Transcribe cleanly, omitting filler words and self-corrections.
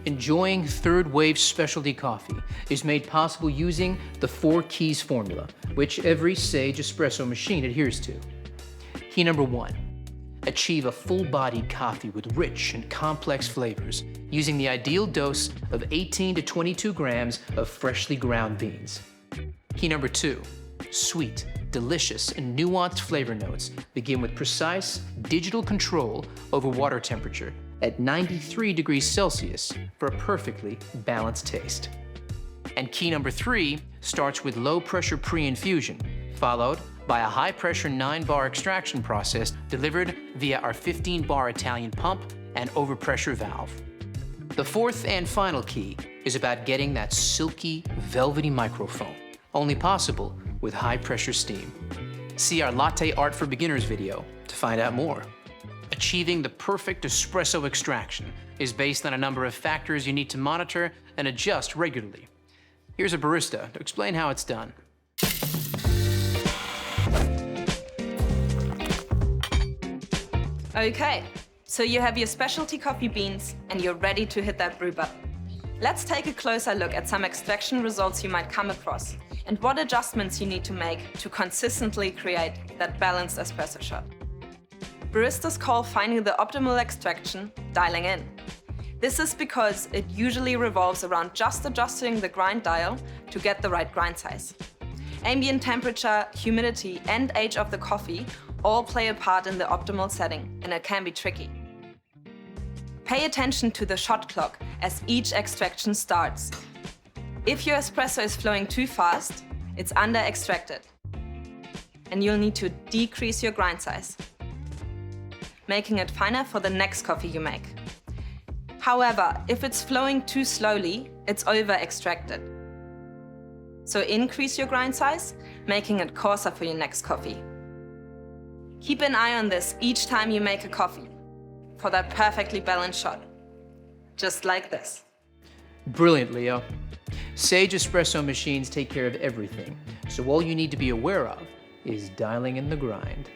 Enjoying third-wave specialty coffee is made possible using the 4 keys formula, which every Sage espresso machine adheres to. Key number 1, achieve a full-bodied coffee with rich and complex flavors using the ideal dose of 18 to 22 grams of freshly ground beans. Key number 2, sweet, delicious, and nuanced flavor notes begin with precise digital control over water temperature at 93 degrees Celsius for a perfectly balanced taste. And key number 3 starts with low-pressure pre-infusion, followed by a high-pressure 9-bar extraction process delivered via our 15-bar Italian pump and overpressure valve. The 4th and final key is about getting that silky, velvety microfoam, only possible with high-pressure steam. See our Latte Art for Beginners video to find out more. Achieving the perfect espresso extraction is based on a number of factors you need to monitor and adjust regularly. Here's a barista to explain how it's done. Okay, so you have your specialty coffee beans and you're ready to hit that brew button. Let's take a closer look at some extraction results you might come across and what adjustments you need to make to consistently create that balanced espresso shot. Baristas call finding the optimal extraction dialing in. This is because it usually revolves around just adjusting the grind dial to get the right grind size. Ambient temperature, humidity, and age of the coffee all play a part in the optimal setting, and it can be tricky. Pay attention to the shot clock as each extraction starts. If your espresso is flowing too fast, it's under-extracted, and you'll need to decrease your grind size, making it finer for the next coffee you make. However, if it's flowing too slowly, it's over-extracted. So increase your grind size, making it coarser for your next coffee. Keep an eye on this each time you make a coffee for that perfectly balanced shot. Just like this. Brilliant, Leo. Sage espresso machines take care of everything, so all you need to be aware of is dialing in the grind.